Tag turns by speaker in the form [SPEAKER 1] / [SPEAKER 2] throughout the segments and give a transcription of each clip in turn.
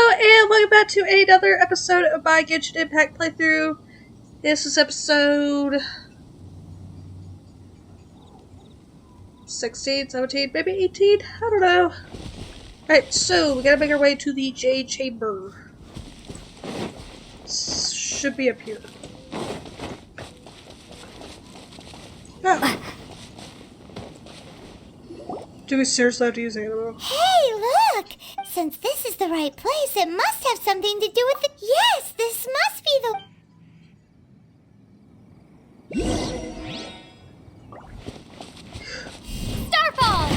[SPEAKER 1] Hello and welcome back to another episode of my Genshin Impact playthrough. This is episode 16, 17, maybe 18? I don't know. Alright, so we gotta make our way to the Jade chamber. Should be up here. Oh. Do we seriously have to use animal?
[SPEAKER 2] Hey, look! Since this is the right place, it must have something to do with it. Yes, this must be the... Starfall!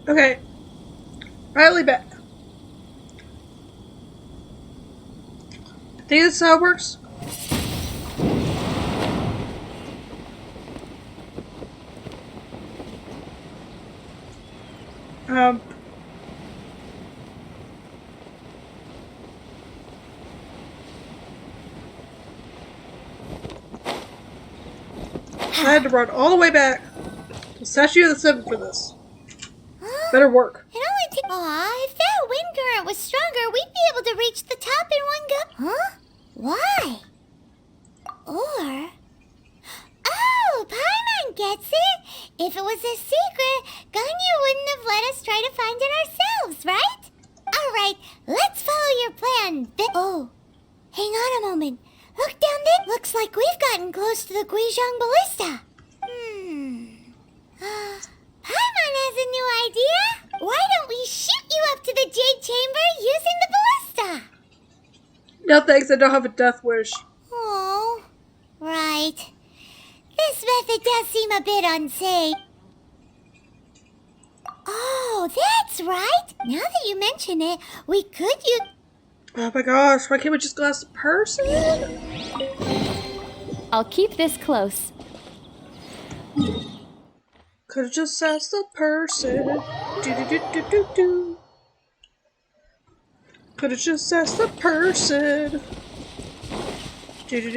[SPEAKER 1] Okay. Riley back. I think this is how it works. I had to run all the way back to Statue of the Seven for this. Better work.
[SPEAKER 2] It only takes... Aw, if that wind current was stronger, we'd be able to reach the top in one go... Huh? Why? Or... Oh, Paimon gets it! If it was a secret, Ganyu wouldn't have let us try to find it ourselves, right? Alright, let's follow your plan. Oh, hang on a moment. Look down there. Looks like we've gotten close to the Guizhong Ballista. Paimon has a new idea. Why don't we shoot you up to the Jade Chamber using the ballista?
[SPEAKER 1] No thanks, I don't have a death wish.
[SPEAKER 2] Oh, right. This method does seem a bit unsafe. Oh, that's right. Now that you mention it, we could use...
[SPEAKER 1] Oh my gosh, why can't we just go ask the person?
[SPEAKER 3] I'll keep this close.
[SPEAKER 1] Could've just asked the person. Do. Could've just asked the person. Do.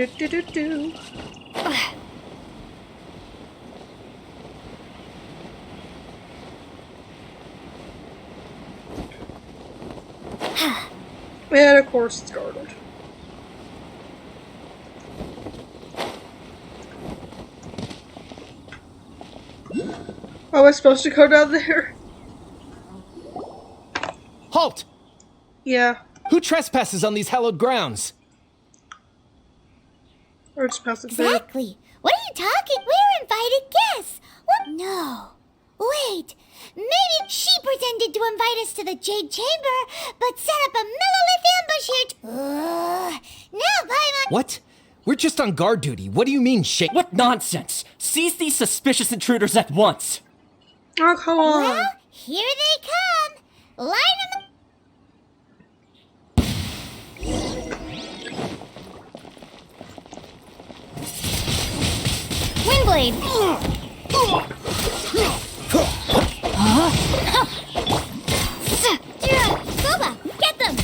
[SPEAKER 1] And of course it's guarded. Oh, am I supposed to go down there?
[SPEAKER 4] Halt!
[SPEAKER 1] Yeah.
[SPEAKER 4] Who trespasses on these hallowed grounds?
[SPEAKER 1] Or just pass it through.
[SPEAKER 2] Exactly. What are you talking? We're invited guests. What? No. Wait. Maybe she pretended to invite us to the Jade Chamber, but set up a millilith ambush here. Now, Paimon.
[SPEAKER 4] What? We're just on guard duty. What do you mean, shit?
[SPEAKER 5] What nonsense! Seize these suspicious intruders at once!
[SPEAKER 1] Oh, come on.
[SPEAKER 2] Well, here they come. Line them.
[SPEAKER 3] Windblade!
[SPEAKER 2] Goba, get them.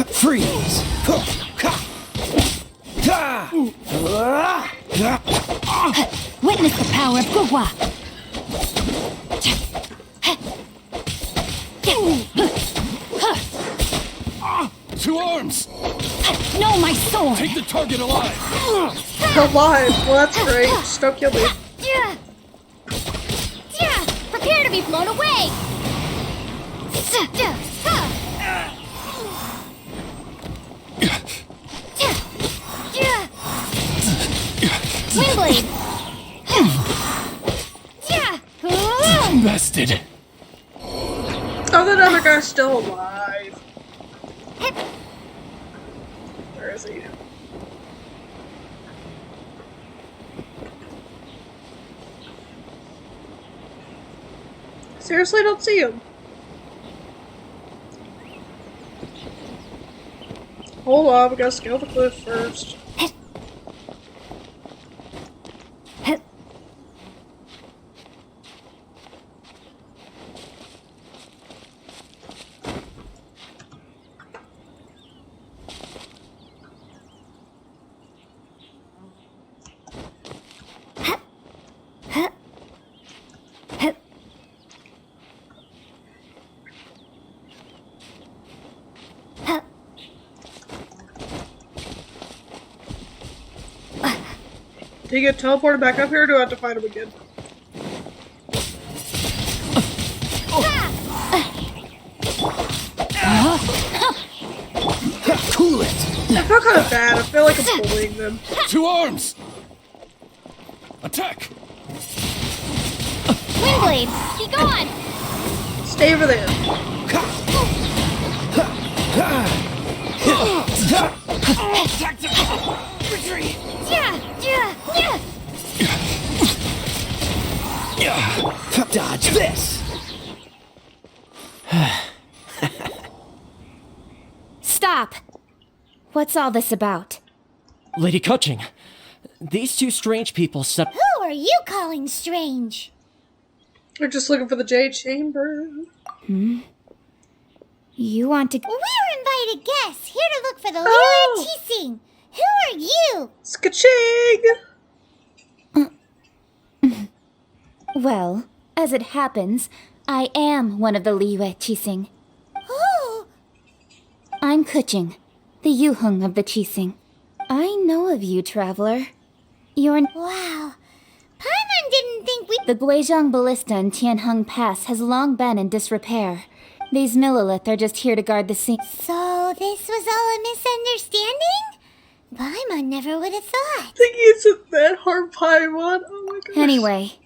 [SPEAKER 4] Freeze!
[SPEAKER 3] Witness the power of Gugwa!
[SPEAKER 4] Two arms!
[SPEAKER 3] No, my sword!
[SPEAKER 4] Take the target alive!
[SPEAKER 1] Alive. Well, that's great. Just don't kill me.
[SPEAKER 3] Prepare to be blown away! Windblade!
[SPEAKER 4] Bested!
[SPEAKER 1] Oh, that other guy's still alive. Where is he? seriously don't see him. Hold on, we gotta scale the cliff first. Do you get teleported back up here, or do I have to find him again?
[SPEAKER 4] Cool it!
[SPEAKER 1] I feel kind of bad. I feel like I'm bullying them.
[SPEAKER 4] 2 arms! Attack!
[SPEAKER 3] Windblade, be gone!
[SPEAKER 1] Stay over there.
[SPEAKER 4] Tactical retreat! Dodge this!
[SPEAKER 3] Stop! What's all this about?
[SPEAKER 5] Lady Kutching, these 2 strange people stepped.
[SPEAKER 2] Who are you calling strange?
[SPEAKER 1] We're just looking for the Jade Chamber.
[SPEAKER 3] You want to...
[SPEAKER 2] We're invited guests here to look for the
[SPEAKER 1] Oh.
[SPEAKER 2] Lira Chising. Who are you?
[SPEAKER 1] Skaching!
[SPEAKER 3] Well, as it happens, I am one of the Liyue Chising.
[SPEAKER 2] Who?
[SPEAKER 3] I'm Kuching, the Yuhung of the Chising. I know of you, traveler. You're...
[SPEAKER 2] Wow. Paimon didn't think we...
[SPEAKER 3] The Guizhong Ballista in Tianheng Pass has long been in disrepair. These Millilith are just here to guard the scene.
[SPEAKER 2] So this was all a misunderstanding? Paimon never would have thought.
[SPEAKER 1] Thinking it's a that hard Paimon. Oh my gosh.
[SPEAKER 3] Anyway,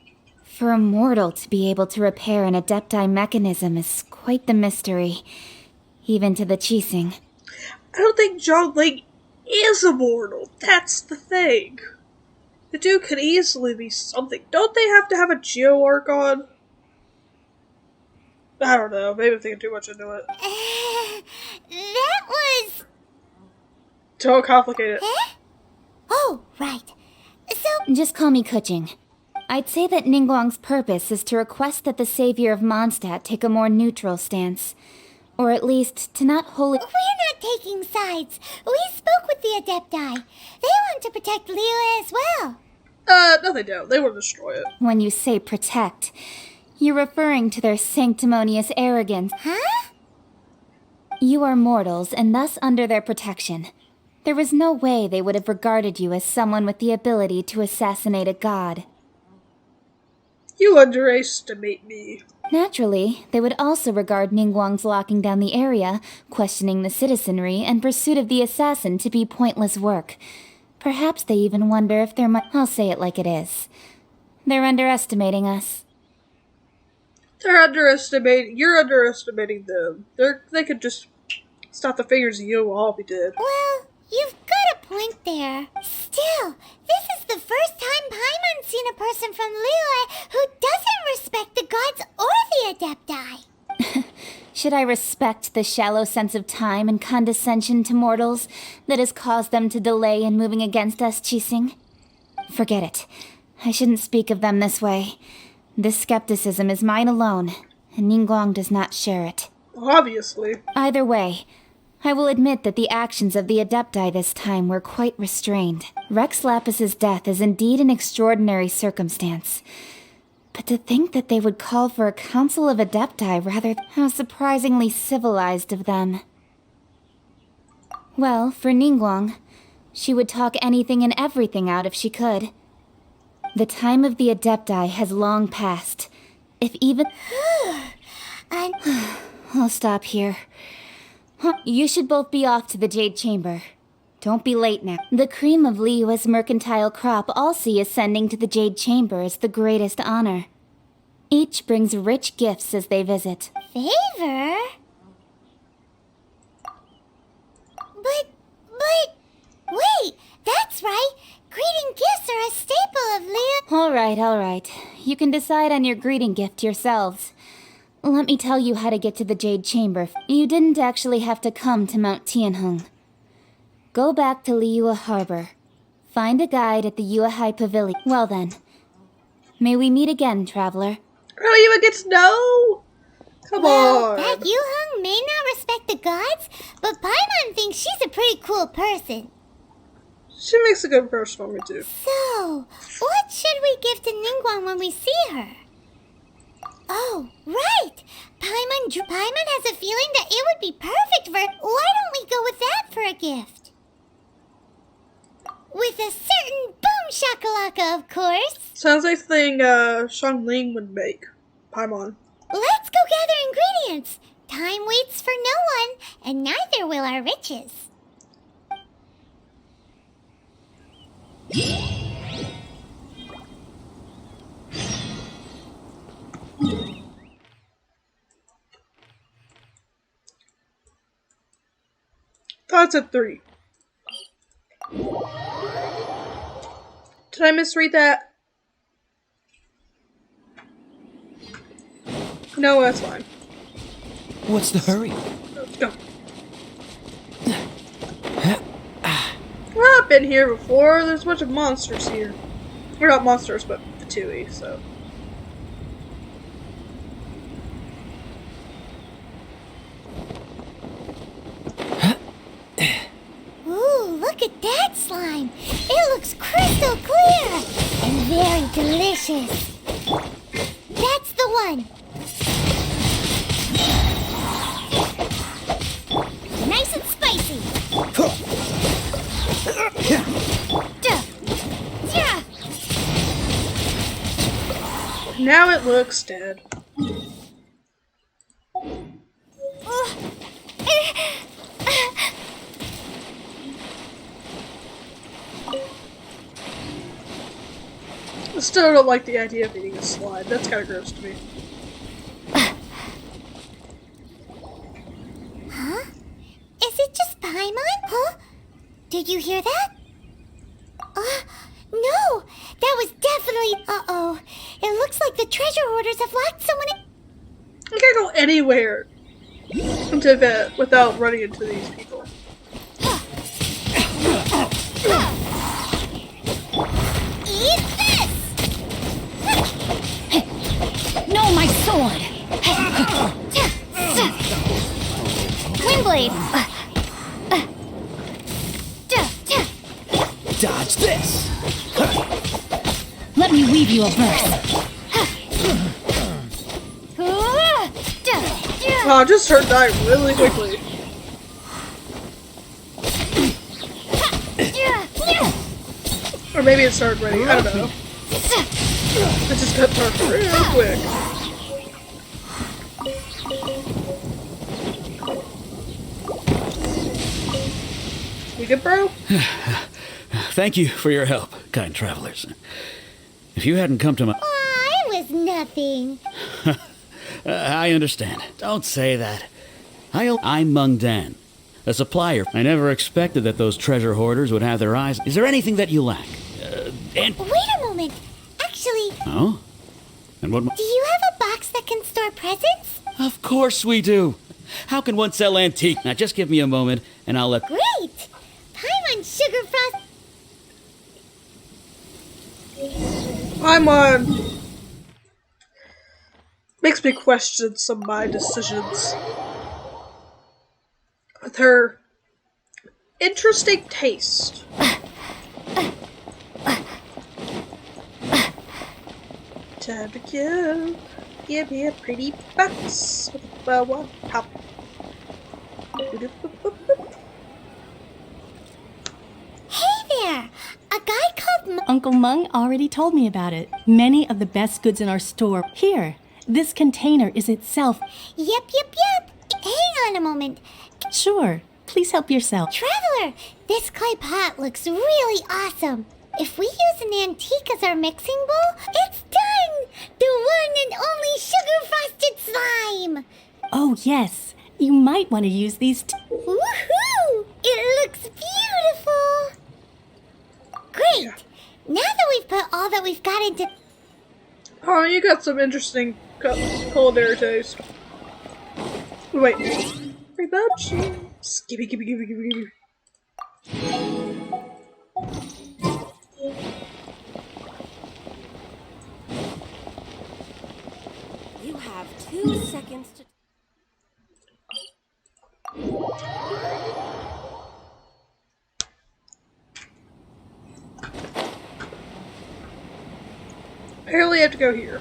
[SPEAKER 3] for a mortal to be able to repair an Adepti mechanism is quite the mystery, even to the Chising.
[SPEAKER 1] I don't think John Link is immortal. That's the thing. The dude could easily be something. Don't they have to have a Geo arc on? I don't know. Maybe I'm thinking too much into it.
[SPEAKER 2] That was...
[SPEAKER 1] Don't complicate it.
[SPEAKER 2] Eh? Oh, right. So,
[SPEAKER 3] Just call me Kuching. I'd say that Ningguang's purpose is to request that the savior of Mondstadt take a more neutral stance. Or at least, to not wholly...
[SPEAKER 2] we're not taking sides. We spoke with the Adepti. They want to protect Liyue as well.
[SPEAKER 1] No they don't. They want to destroy it.
[SPEAKER 3] When you say protect, you're referring to their sanctimonious arrogance.
[SPEAKER 2] Huh?
[SPEAKER 3] You are mortals, and thus under their protection. There was no way they would have regarded you as someone with the ability to assassinate a god.
[SPEAKER 1] You underestimate me.
[SPEAKER 3] Naturally, they would also regard Ningguang's locking down the area, questioning the citizenry, and pursuit of the assassin to be pointless work. Perhaps they even wonder if there might... I'll say it like it is. They're underestimating us.
[SPEAKER 1] They're underestimating. You're underestimating them. They could just stop the fingers and you'll all be dead.
[SPEAKER 2] Well, you've got a point there. Still, this is the first time Paimon's seen a person from Liyue who doesn't respect the gods or the Adepti.
[SPEAKER 3] Should I respect the shallow sense of time and condescension to mortals that has caused them to delay in moving against us, Chising? Forget it. I shouldn't speak of them this way. This skepticism is mine alone, and Ningguang does not share it.
[SPEAKER 1] Obviously.
[SPEAKER 3] Either way, I will admit that the actions of the Adepti this time were quite restrained. Rex Lapis's death is indeed an extraordinary circumstance. But to think that they would call for a council of Adepti rather than how surprisingly civilized of them. Well, for Ningguang, she would talk anything and everything out if she could. The time of the Adepti has long passed. If even... I'll stop here. You should both be off to the Jade Chamber. Don't be late now. The cream of Liyue's mercantile crop all see ascending to the Jade Chamber as the greatest honor. Each brings rich gifts as they visit.
[SPEAKER 2] Favor? But, wait, that's right. Greeting gifts are a staple of Liyue.
[SPEAKER 3] All right. You can decide on your greeting gift yourselves. Let me tell you how to get to the Jade Chamber. You didn't actually have to come to Mount Tianheng. Go back to Liyue Harbor. Find a guide at the Yuehai Pavilion. Well then, may we meet again, traveler.
[SPEAKER 1] I don't even get to know. Come on.
[SPEAKER 2] That Yuheng may not respect the gods, but Paimon thinks she's a pretty cool person.
[SPEAKER 1] She makes a good impression on me too.
[SPEAKER 2] So, what should we give to Ningguang when we see her? Oh, right! Paimon has a feeling that it would be perfect for... Why don't we go with that for a gift? With a certain boom shakalaka, of course!
[SPEAKER 1] Sounds like the thing Xiangling would make. Paimon.
[SPEAKER 2] Let's go gather ingredients! Time waits for no one, and neither will our riches.
[SPEAKER 1] Thoughts at 3. Did I misread that? No, that's fine.
[SPEAKER 4] What's the hurry?
[SPEAKER 1] Let's go. Well, I've been here before. There's a bunch of monsters here. We're not monsters, but Fatui, so.
[SPEAKER 2] Ooh, look at that slime! It looks crystal clear! And very delicious! That's the one! Nice and spicy!
[SPEAKER 1] Now it looks dead. I still don't like the idea of eating a slime. That's kind of gross to me.
[SPEAKER 2] Huh? Is it just Paimon? Huh? Did you hear that? No! That was definitely... Uh-oh. It looks like the treasure hoarders have locked someone in...
[SPEAKER 1] I can't go anywhere in Tibet without running into these people.
[SPEAKER 2] Eat this!
[SPEAKER 3] No, my sword! Windblade!
[SPEAKER 4] Dodge this!
[SPEAKER 3] Let me weave you a verse.
[SPEAKER 1] Wow, just start dying really quickly. Or maybe it started ready. I don't know. It just got dark real quick. You good, bro?
[SPEAKER 4] Thank you for your help, kind travelers. If you hadn't come to my...
[SPEAKER 2] Aw, it was nothing.
[SPEAKER 4] I understand. Don't say that. I'm Meng Dan, a supplier. I never expected that those treasure hoarders would have their eyes. Is there anything that you lack?
[SPEAKER 2] Wait a moment. Actually,
[SPEAKER 4] Oh? And what...
[SPEAKER 2] do you have a box that can store presents?
[SPEAKER 4] Of course we do. How can one sell antique? Now just give me a moment, and I'll let...
[SPEAKER 2] Great! Paimon Sugar Frost...
[SPEAKER 1] I'm on. Makes me question some of my decisions. With her interesting taste. Time to kill. Give me a pretty box with a bow on top.
[SPEAKER 2] Hey there! A guy called
[SPEAKER 6] Uncle Meng already told me about it. Many of the best goods in our store. Here, this container is itself.
[SPEAKER 2] Yep. Hang on a moment.
[SPEAKER 6] Sure, please help yourself.
[SPEAKER 2] Traveler, this clay pot looks really awesome. If we use an antique as our mixing bowl, it's done! The one and only sugar-frosted slime!
[SPEAKER 6] Oh, yes. You might want to use these
[SPEAKER 2] Woohoo! It looks beautiful! Great! Now that we've put all that we've got into...
[SPEAKER 1] Oh, you got some interesting Culinary taste. Wait. Rainbow cheese. Gimme.
[SPEAKER 7] You have 2 seconds to...
[SPEAKER 1] Apparently I have to go here.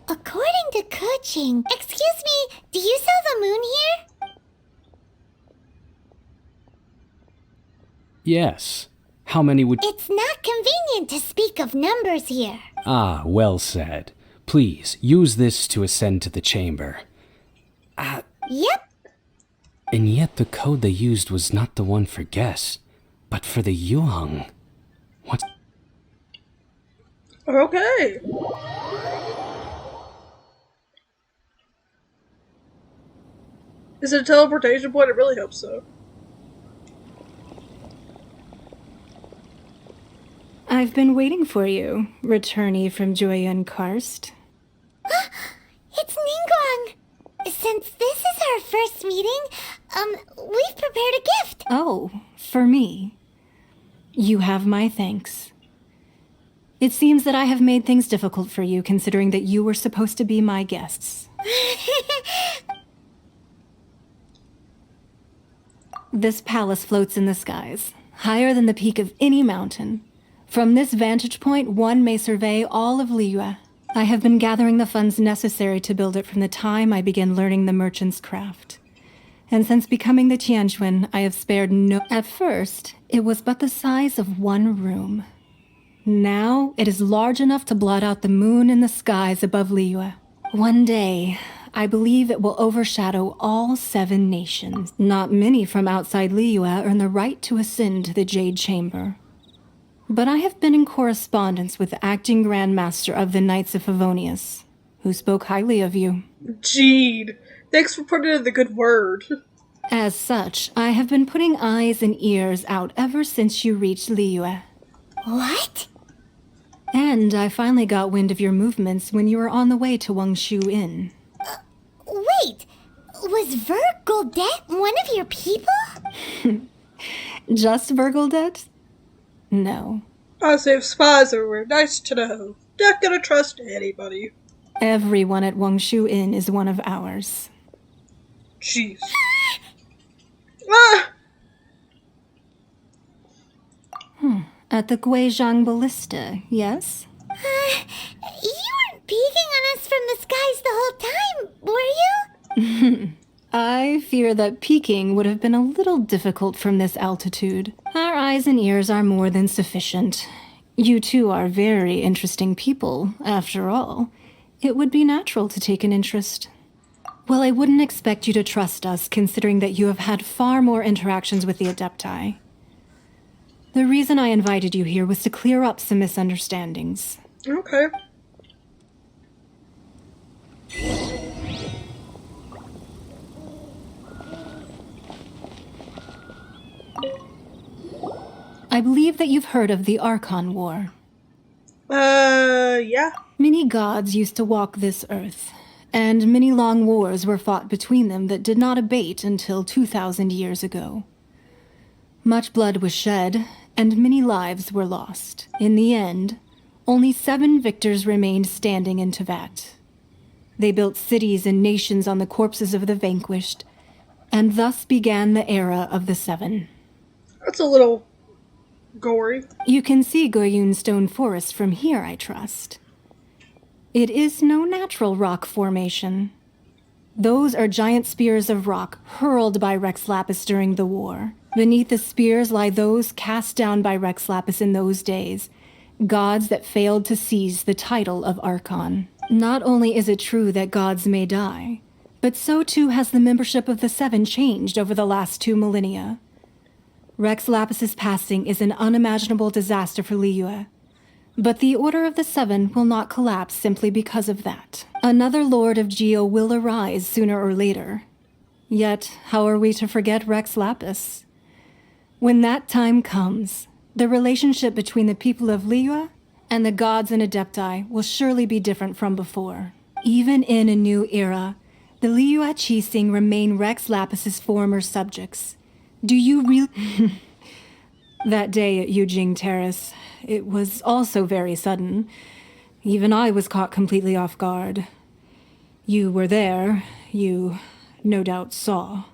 [SPEAKER 2] According to Kuching, excuse me, do you sell the moon here?
[SPEAKER 8] Yes. How many would...
[SPEAKER 2] It's not convenient to speak of numbers here.
[SPEAKER 8] Ah, well said. Please, use this to ascend to the chamber.
[SPEAKER 2] Yep.
[SPEAKER 8] And yet the code they used was not the one for guests, but for the Yuheng. What?
[SPEAKER 1] Okay. Is it a teleportation point? I really hope so.
[SPEAKER 6] I've been waiting for you, returnee from Joyun Karst.
[SPEAKER 2] It's Ningguang. Since this is our first meeting, we've prepared a gift.
[SPEAKER 6] Oh, for me. You have my thanks. It seems that I have made things difficult for you, considering that you were supposed to be my guests. This palace floats in the skies, higher than the peak of any mountain. From this vantage point, one may survey all of Liyue. I have been gathering the funds necessary to build it from the time I began learning the merchant's craft. And since becoming the Tianjuan, I have spared no... At first, it was but the size of one room. Now, it is large enough to blot out the moon in the skies above Liyue. One day, I believe it will overshadow all 7 nations. Not many from outside Liyue earn the right to ascend to the Jade Chamber. But I have been in correspondence with the acting Grandmaster of the Knights of Favonius, who spoke highly of you.
[SPEAKER 1] Jade, thanks for putting in the good word.
[SPEAKER 6] As such, I have been putting eyes and ears out ever since you reached Liyue.
[SPEAKER 2] What?
[SPEAKER 6] And I finally got wind of your movements when you were on the way to Wangshu Inn.
[SPEAKER 2] Wait, was Vergoldet one of your people?
[SPEAKER 6] Just Vergoldet? No.
[SPEAKER 1] Us have spies everywhere. Nice to know. Not gonna trust anybody.
[SPEAKER 6] Everyone at Wangshu Inn is one of ours.
[SPEAKER 1] Jeez. Ah!
[SPEAKER 6] At the Guizhang Ballista, yes?
[SPEAKER 2] You weren't peeking on us from the skies the whole time, were you?
[SPEAKER 6] I fear that peeking would have been a little difficult from this altitude. Our eyes and ears are more than sufficient. You two are very interesting people, after all. It would be natural to take an interest. Well, I wouldn't expect you to trust us, considering that you have had far more interactions with the Adepti. The reason I invited you here was to clear up some misunderstandings.
[SPEAKER 1] Okay.
[SPEAKER 6] I believe that you've heard of the Archon War.
[SPEAKER 1] Yeah.
[SPEAKER 6] Many gods used to walk this earth, and many long wars were fought between them that did not abate until 2,000 years ago. Much blood was shed, and many lives were lost. In the end, only 7 victors remained standing in Tevat. They built cities and nations on the corpses of the vanquished, and thus began the era of the 7.
[SPEAKER 1] That's a little gory.
[SPEAKER 2] You can see Goyun Stone Forest from here, I trust. It is no natural rock formation. Those are giant spears of rock hurled by Rex Lapis during the war. Beneath the spears lie those cast down by Rex Lapis in those days, gods that failed to seize the title of Archon. Not only is it true that gods may die, but so too has the membership of the 7 changed over the last 2 millennia. Rex Lapis's passing is an unimaginable disaster for Liyue,
[SPEAKER 6] But the Order of the Seven will not collapse simply because of that. Another Lord of Geo will arise sooner or later. Yet, how are we to forget Rex Lapis? When that time comes, the relationship between the people of Liyue and the gods and Adepti will surely be different from before. Even in a new era, the Liyue Qixing remain Rex Lapis's former subjects. Do you really... That day at Yujing Terrace, it was also very sudden. Even I was caught completely off guard. You were there. You no doubt saw.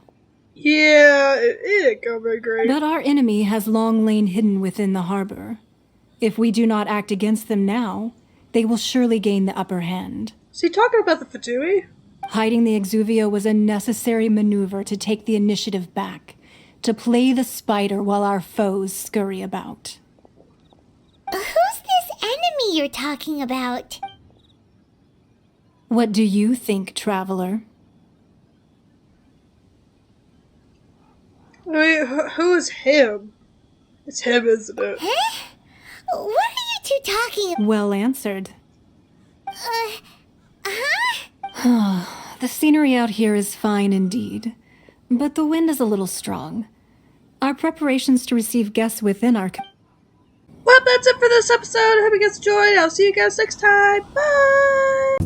[SPEAKER 1] Yeah, it ain't coming great.
[SPEAKER 6] But our enemy has long lain hidden within the harbor. If we do not act against them now, they will surely gain the upper hand.
[SPEAKER 1] Is he talking about the Fatui?
[SPEAKER 6] Hiding the Exuvio was a necessary maneuver to take the initiative back, to play the spider while our foes scurry about.
[SPEAKER 2] Who's this enemy you're talking about?
[SPEAKER 6] What do you think, traveler?
[SPEAKER 1] Wait, who is him? It's him, isn't it?
[SPEAKER 2] Huh? What are you two talking about?
[SPEAKER 6] Well answered.
[SPEAKER 2] Huh?
[SPEAKER 6] The scenery out here is fine indeed, but the wind is a little strong. Our preparations to receive guests within our...
[SPEAKER 1] Well, that's it for this episode. I hope you guys enjoyed. I'll see you guys next time. Bye!